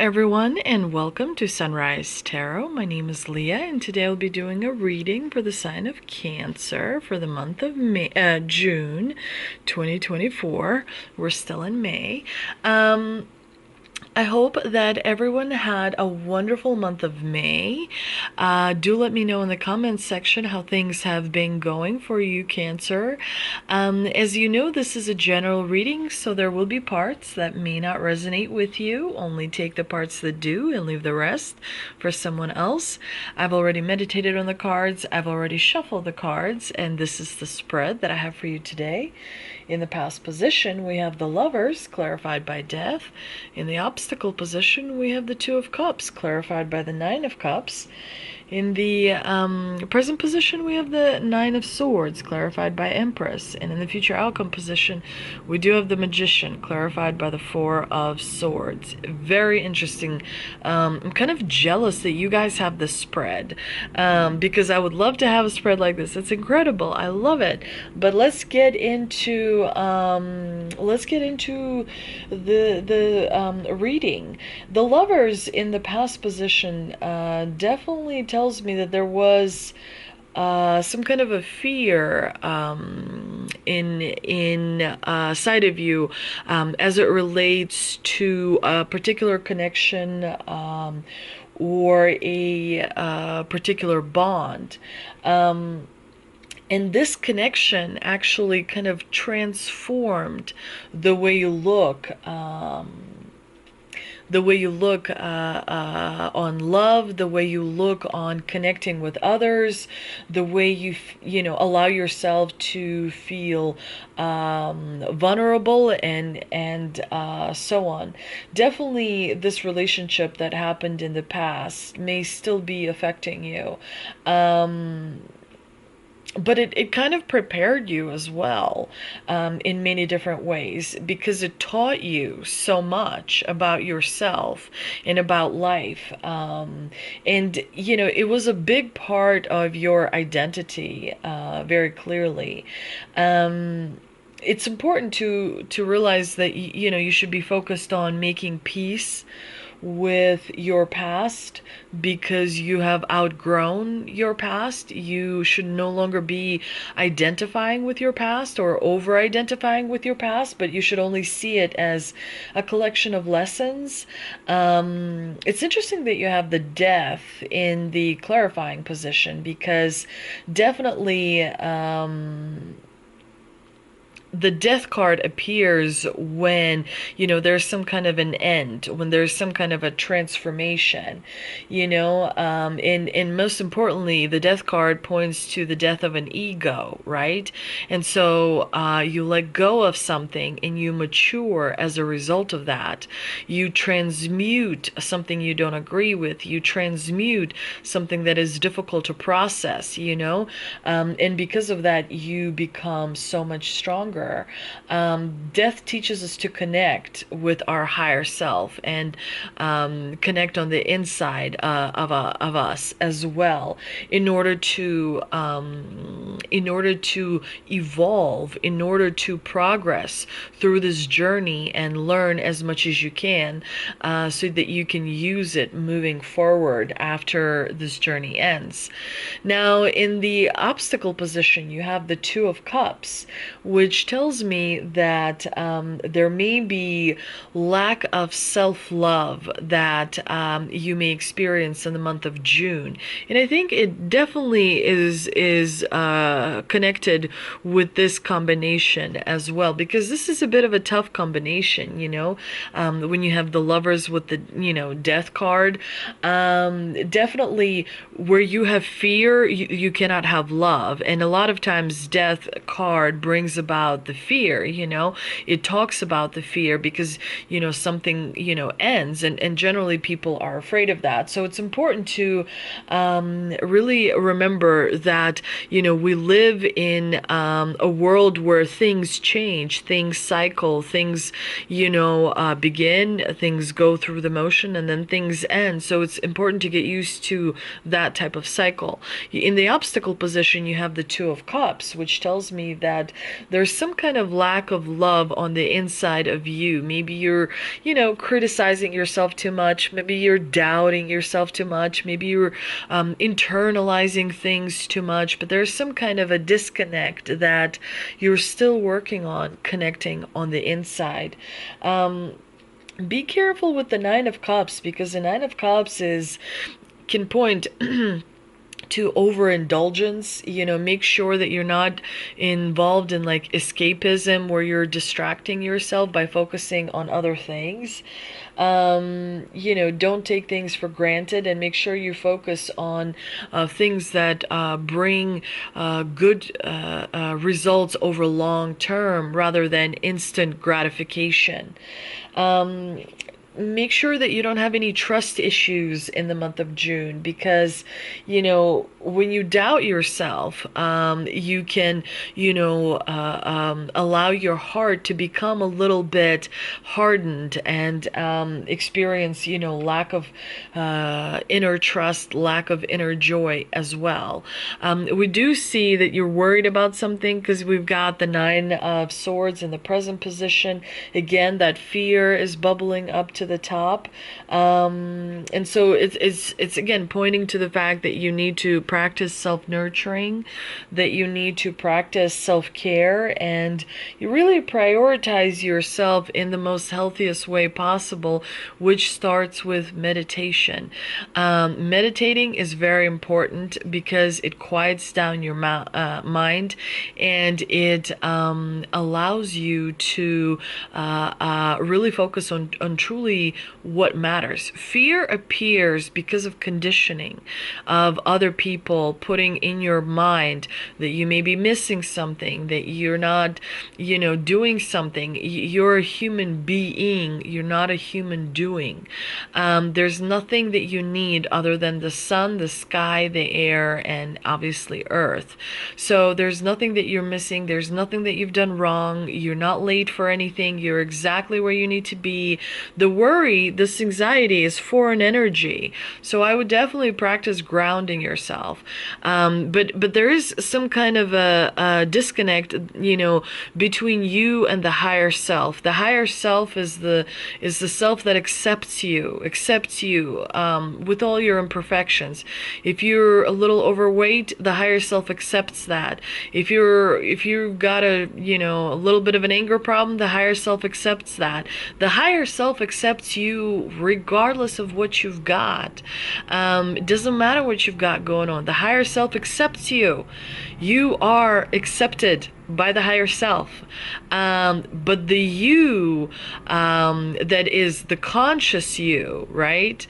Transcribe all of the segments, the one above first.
everyone, and welcome to Sunrise Tarot. My name is Leah, and today I'll be doing a reading for the sign of Cancer for the month of June 2024. We're still in May. I hope that everyone had a wonderful month of May. Do let me know in the comments section how things have been going for you, Cancer. As you know, this is a general reading, so there will be parts that may not resonate with you. Only take the parts that do and leave the rest for someone else. I've already meditated on the cards. I've already shuffled the cards, and this is the spread that I have for you today. In the past position, we have the Lovers, clarified by Death. In the obstacle position, we have the Two of Cups, clarified by the Nine of Cups. In the present position, we have the Nine of Swords, clarified by Empress. And in the future outcome position, we do have the Magician, clarified by the Four of Swords. Very interesting. I'm kind of jealous that you guys have this spread, because I would love to have a spread like this. It's incredible. I love it. But let's get into the reading. The Lovers in the past position definitely tells me that there was some kind of a fear in side of you as it relates to a particular connection or a particular bond. And this connection actually kind of transformed the way you look on love, the way you look on connecting with others, the way you allow yourself to feel vulnerable and so on. Definitely, this relationship that happened in the past may still be affecting you. But it kind of prepared you as well in many different ways, because it taught you so much about yourself and about life. And, it was a big part of your identity, very clearly. It's important to realize that, you should be focused on making peace with your past, because you have outgrown your past. You should no longer be identifying with your past or over identifying with your past, but you should only see it as a collection of lessons. It's interesting that you have the Death in the clarifying position, because definitely the Death card appears when, there's some kind of an end, when there's some kind of a transformation, and most importantly, the Death card points to the death of an ego, right? And so you let go of something and you mature as a result of that. You transmute something you don't agree with. You transmute something that is difficult to process, and because of that, you become so much stronger. Death teaches us to connect with our higher self and connect on the inside of us as well, in order to evolve, in order to progress through this journey and learn as much as you can, so that you can use it moving forward after this journey ends. Now, in the obstacle position, you have the Two of Cups, which tells me that there may be lack of self-love that you may experience in the month of June. And I think it definitely is connected with this combination as well, because this is a bit of a tough combination, when you have the Lovers with the, Death card. Definitely where you have fear, you cannot have love. And a lot of times Death card brings about the fear, it talks about the fear because, something, ends, and generally people are afraid of that. So it's important to really remember that, we live in a world where things change, things cycle, things, begin, things go through the motion, and then things end. So it's important to get used to that type of cycle. In the obstacle position, you have the Two of Cups, which tells me that there's some some kind of lack of love on the inside of you. Maybe you're, criticizing yourself too much. Maybe you're doubting yourself too much. Maybe you're internalizing things too much. But there's some kind of a disconnect that you're still working on connecting on the inside. Be careful with the Nine of Cups, because the Nine of Cups can point to overindulgence. Make sure that you're not involved in like escapism where you're distracting yourself by focusing on other things. Don't take things for granted, and make sure you focus on things that bring good results over long term rather than instant gratification. Make sure that you don't have any trust issues in the month of June, because when you doubt yourself, you can allow your heart to become a little bit hardened and experience lack of inner trust, lack of inner joy as well. We do see that you're worried about something, because we've got the Nine of Swords in the present position. Again, that fear is bubbling up to the top, and so it's again pointing to the fact that you need to practice self-nurturing, that you need to practice self-care, and you really prioritize yourself in the most healthiest way possible, which starts with meditation. Meditating is very important because it quiets down your mind, and it allows you to really focus on truly what matters. Fear appears because of conditioning of other people putting in your mind that you may be missing something, that you're not, doing something. You're a human being. You're not a human doing. There's nothing that you need other than the sun, the sky, the air, and obviously earth. So there's nothing that you're missing. There's nothing that you've done wrong. You're not late for anything. You're exactly where you need to be. The worry, this anxiety is foreign energy. So I would definitely practice grounding yourself. But there is some kind of a disconnect, between you and the higher self. The higher self is the self that accepts you with all your imperfections. If you're a little overweight, the higher self accepts that. If you've got a little bit of an anger problem, the higher self accepts that. The higher self accepts you regardless of what you've got. It doesn't matter what you've got going on. The higher self accepts you. You are accepted by the higher self. But the you, that is the conscious you, right,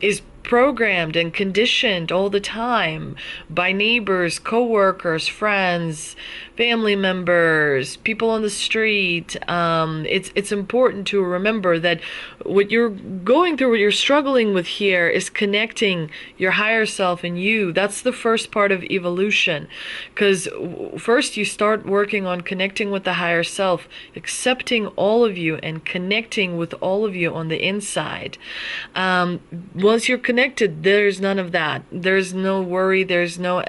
is programmed and conditioned all the time by neighbors, co-workers, friends, family members, people on the street. It's important to remember that what you're going through, what you're struggling with here, is connecting your higher self and you. That's the first part of evolution, because first you start working on connecting with the higher self, accepting all of you and connecting with all of you on the inside. Once you're connected, there's none of that. There's no worry. There's no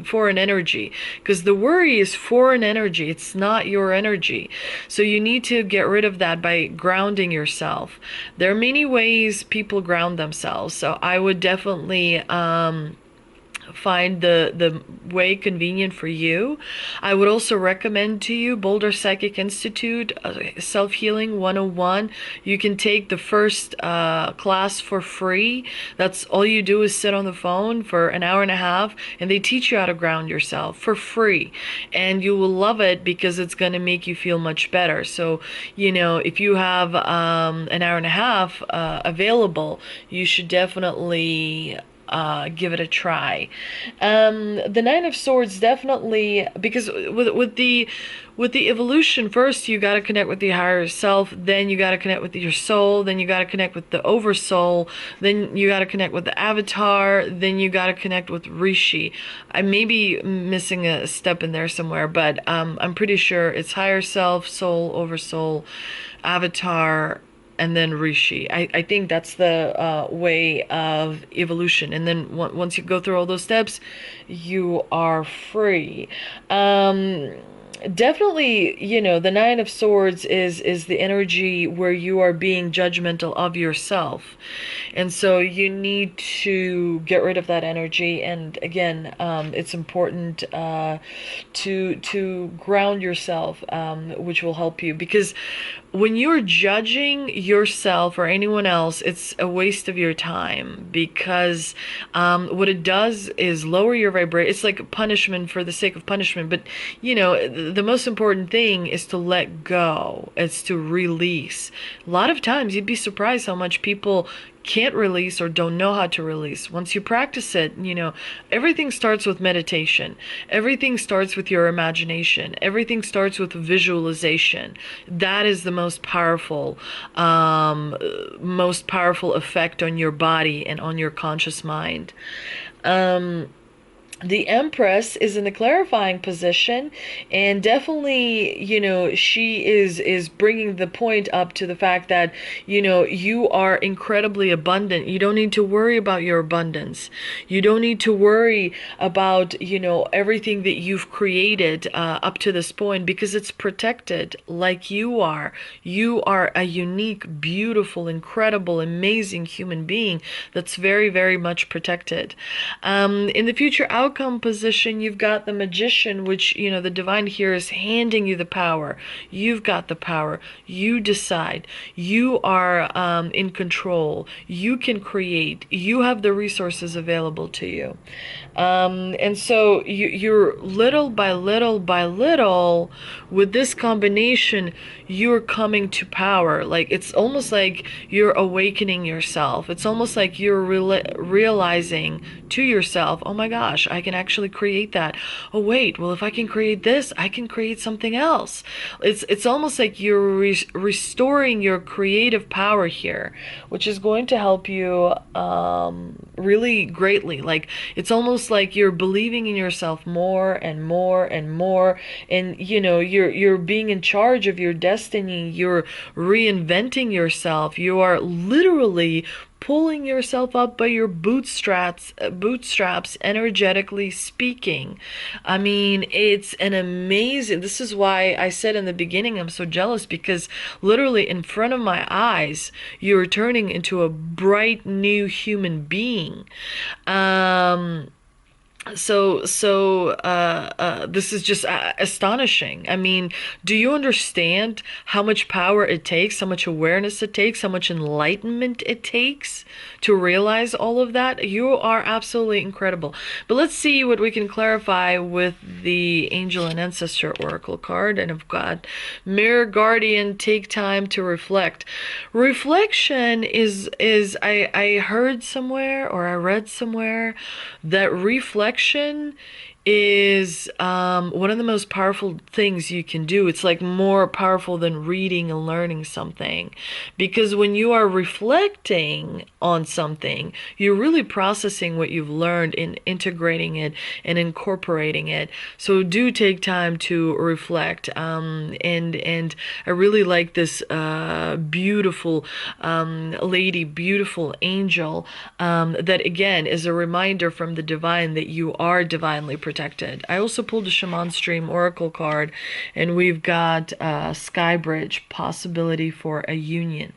foreign energy, because the worry is foreign energy. It's not your energy. So you need to get rid of that by grounding yourself. There are many ways people ground themselves. So I would definitely find the way convenient for you. I would also recommend to you Boulder Psychic Institute, Self-Healing 101. You can take the first class for free. That's all you do, is sit on the phone for an hour and a half, and they teach you how to ground yourself for free. And you will love it because it's going to make you feel much better. So, if you have an hour and a half available, you should definitely give it a try. The Nine of Swords, definitely, because with the evolution, first you got to connect with the higher self, then you got to connect with your soul, then you got to connect with the oversoul, then you got to connect with the avatar, then you got to connect with Rishi. I may be missing a step in there somewhere, but I'm pretty sure it's higher self, soul, oversoul, avatar, and then Rishi. I think that's the way of evolution. And then once you go through all those steps, you are free. Definitely, the Nine of Swords is the energy where you are being judgmental of yourself, and so you need to get rid of that energy. And again, it's important to ground yourself, which will help you, because when you're judging yourself or anyone else, it's a waste of your time, because what it does is lower your vibration. It's like punishment for the sake of punishment. But the most important thing is to let go. It's to release. A lot of times you'd be surprised how much people can't release or don't know how to release. Once you practice it, everything starts with meditation. Everything starts with your imagination. Everything starts with visualization. That is the most powerful effect on your body and on your conscious mind. The Empress is in the clarifying position, and definitely, she is bringing the point up to the fact that, you are incredibly abundant. You don't need to worry about your abundance. You don't need to worry about, everything that you've created up to this point, because it's protected like you are. You are a unique, beautiful, incredible, amazing human being that's very, very much protected. In the future outcome position, you've got the Magician, which, the divine here is handing you the power. You've got the power. You decide. You are in control. You can create. You have the resources available to you. And so you're little by little by little, with this combination, you're coming to power. Like, it's almost like you're awakening yourself. It's almost like you're realizing to yourself, oh my gosh, I can actually create that. Oh wait, well, if I can create this, I can create something else. It's almost like you're restoring your creative power here, which is going to help you really greatly. Like, it's almost like you're believing in yourself more and more and more, and you're being in charge of your destiny. You're reinventing yourself. You are literally pulling yourself up by your bootstraps, energetically speaking. I mean, it's an amazing, this is why I said in the beginning, I'm so jealous, because literally in front of my eyes, you're turning into a bright new human being. So this is just astonishing. I mean, do you understand how much power it takes, how much awareness it takes, how much enlightenment it takes to realize all of that? You are absolutely incredible. But let's see what we can clarify with the Angel and Ancestor Oracle card. And I've got Mirror Guardian, take time to reflect. Reflection is I heard somewhere, or I read somewhere, that reflection is one of the most powerful things you can do. It's like more powerful than reading and learning something, because when you are reflecting on something, you're really processing what you've learned and integrating it and incorporating it. So do take time to reflect. And I really like this beautiful lady, beautiful angel, that again is a reminder from the divine that you are divinely protected. I also pulled a Shaman Stream Oracle card, and we've got Skybridge, possibility for a union.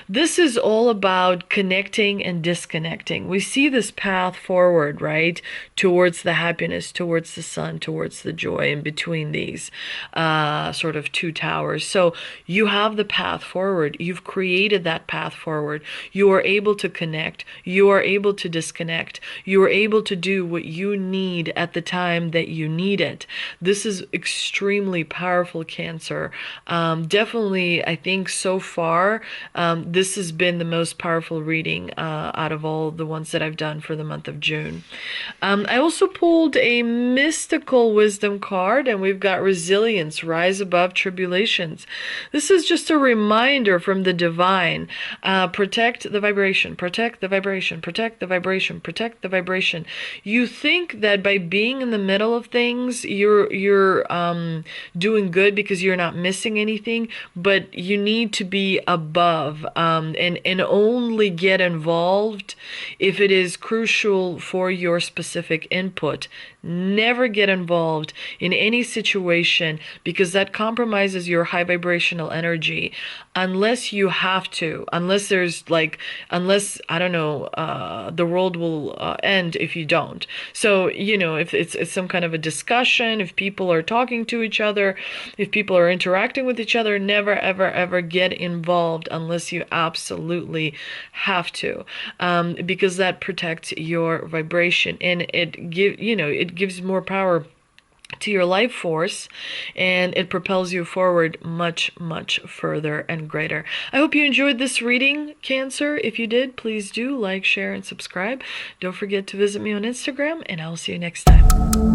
This is all about connecting and disconnecting. We see this path forward, right, towards the happiness, towards the sun, towards the joy, in between these sort of two towers. So you have the path forward. You've created that path forward. You are able to connect. You are able to disconnect. You are able to do what you need at the time that you need it. This is extremely powerful, Cancer. Definitely, I think so far, this has been the most powerful reading out of all the ones that I've done for the month of June. I also pulled a mystical wisdom card, and we've got Resilience, rise above tribulations. This is just a reminder from the divine. Protect the vibration, protect the vibration, protect the vibration, protect the vibration. You think that by being in the middle of things. You're doing good because you're not missing anything, but you need to be above, and only get involved if it is crucial for your specific input. Never get involved in any situation because that compromises your high vibrational energy, unless you have to, unless there's like, unless, I don't know, the world will end if you don't. So, if it's some kind of a discussion, if people are talking to each other, if people are interacting with each other, never, ever, ever get involved unless you absolutely have to, because that protects your vibration, and it gives more power to your life force, and it propels you forward much, much further and greater. I hope you enjoyed this reading, Cancer. If you did, please do like, share, and subscribe. Don't forget to visit me on Instagram, and I'll see you next time.